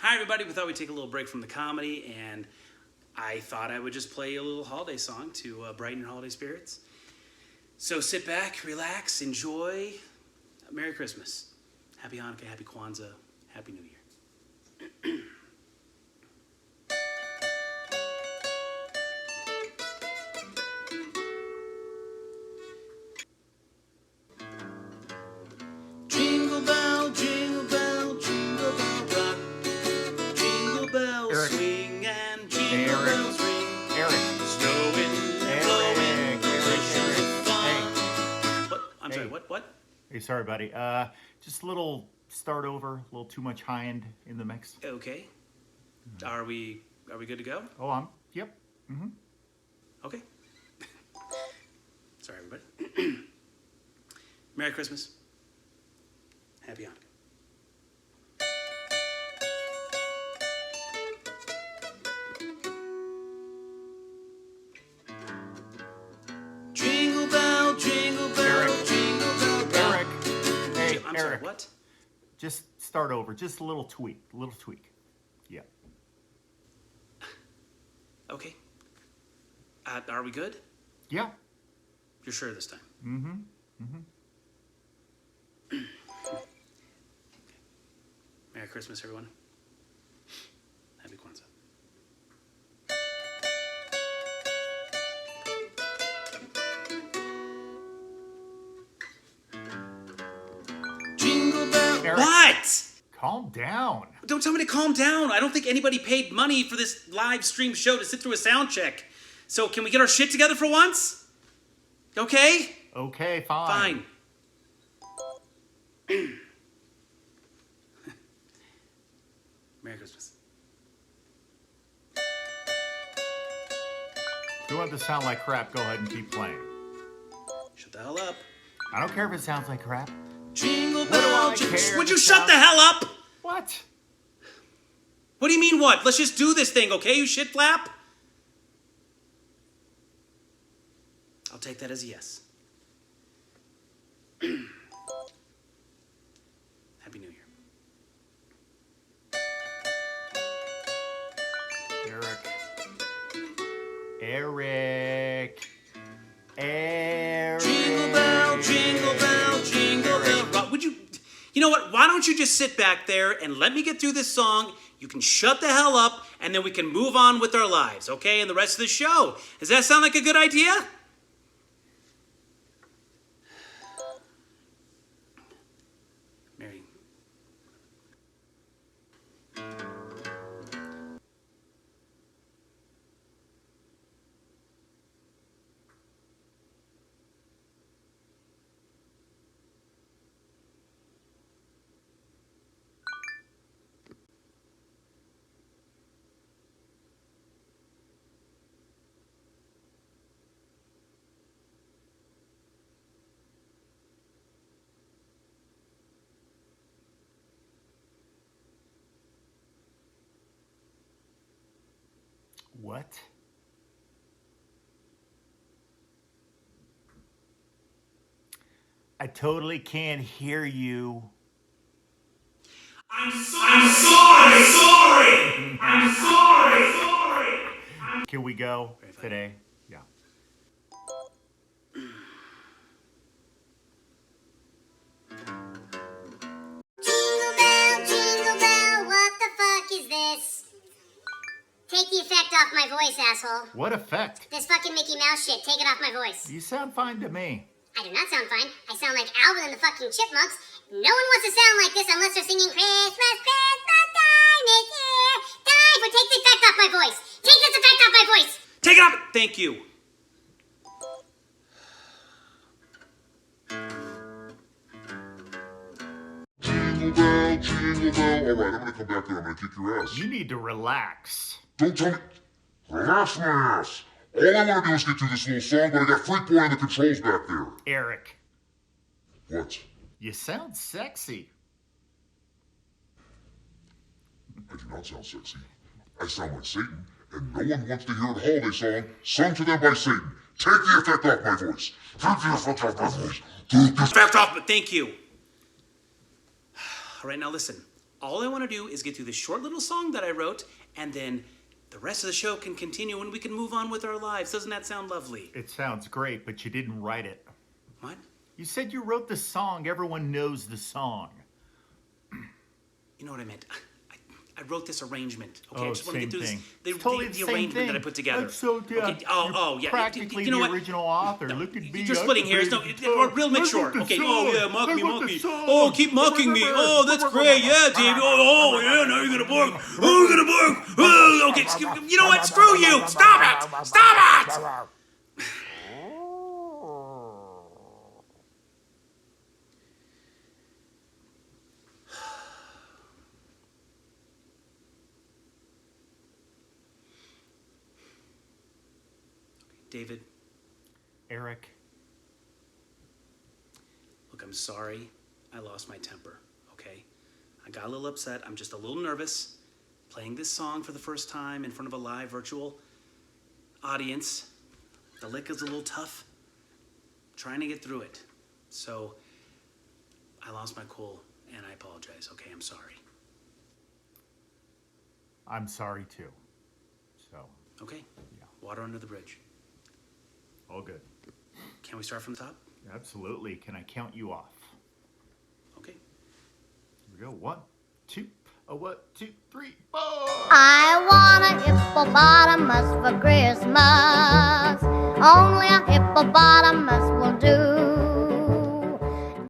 Hi, everybody. We thought we'd take a little break from the comedy, and I thought I would just play a little holiday song to brighten your holiday spirits. So sit back, relax, enjoy. Merry Christmas. Happy Hanukkah, Happy Kwanzaa, Happy New Year. Jingle bell, jingle bell, jingle bell rock. Jingle bells Eric. swing and jingle Eric. bells ring. Eric. Snowing and blowing, bushels of fun. What? I'm sorry, Hey. what? Hey, sorry, buddy. Just a little start over, a little too much high end in the mix. Okay. Are we good to go? Oh, yep. Okay. Sorry, everybody. Merry Christmas. Happy Hanukkah. Jingle bell, jingle bell, Eric. jingle bell rock. Eric. Hey, I'm Eric. sorry, what? Just start over, just a little tweak, Yeah. Okay. Are we good? Yeah. You're sure this time? Merry Christmas, everyone. Happy Kwanzaa. Jingle bell. Eric. What? Calm down. Don't tell me to calm down. I don't think anybody paid money for this live stream show to sit through a sound check. So can we get our shit together for once? Okay? Okay, fine. Fine. Merry Christmas. If you want this to sound like crap, go ahead and keep playing. Shut the hell up. I don't care if it sounds like crap. Jingle do bell, I care would if you it shut the sounds- hell up? What? What do you mean what? Let's just do this thing, okay, you shit flap? I'll take that as a yes. Happy New Year. Eric. Jingle bell, jingle bell, jingle bell rock. Would you know what? Why don't you just sit back there and let me get through this song? You can shut the hell up, and then we can move on with our lives, okay? And the rest of the show. Does that sound like a good idea? Mary. What? I totally can't hear you. I'm sorry. Can we go today? Yeah. Jingle bell, what the fuck is this? Take the effect off my voice, asshole. What effect? This fucking Mickey Mouse shit, take it off my voice. You sound fine to me. I do not sound fine. I sound like Alvin and the fucking Chipmunks. No one wants to sound like this unless they're singing Christmas, Christmas time is here. Time for take the effect off my voice. Take this effect off my voice. Take it off. Thank you. Jingle bell, jingle bell. All right, I'm gonna come back there. I'm gonna kick your ass. You need to relax. Don't tell me. Relax my ass. All I want to do is get through this little song, but I got Freak Boy on the controls back there. Eric, What? you sound sexy. I do not sound sexy. I sound like Satan, and no one wants to hear a holiday song sung to them by Satan. Take the effect off my voice. Take the effect off my voice. Take this. Effect off, but thank you. All right, now listen. All I want to do is get through this short little song that I wrote, and then the rest of the show can continue and we can move on with our lives. Doesn't that sound lovely? It sounds great, but you didn't write it. What? You said you wrote the song. Everyone knows the song. You know what I meant. I wrote this arrangement. Okay, Oh, I just want to get same through thing. this. It's totally The the same arrangement thing. that I put together. That's so, yeah, Okay. Oh, you're yeah. practically You know the what? original author. No, Look at me. you're I splitting hairs. No, created the song. real mature. I wrote the Okay. song. Oh yeah, mock I me, wrote mock the me. song. Oh, keep mocking me. Oh, that's great. Yeah, David. Oh, yeah. Now you're gonna bark. Oh, you're gonna bark. Oh, okay. You know what? Screw you. Stop it. Stop it. David, Eric, look, I'm sorry. I lost my temper. Okay, I got a little upset. I'm just a little nervous. Playing this song for the first time in front of a live virtual audience. The lick is a little tough. Trying to get through it. So I lost my cool and I apologize. Okay, I'm sorry. I'm sorry too. So, Okay? Yeah. Water under the bridge. all good. Can we start from the top? Absolutely. Can I count you off? Okay. Here we go. 1, 2, 1, 2, 3, 4. I want a hippopotamus for Christmas. Only a hippopotamus will do.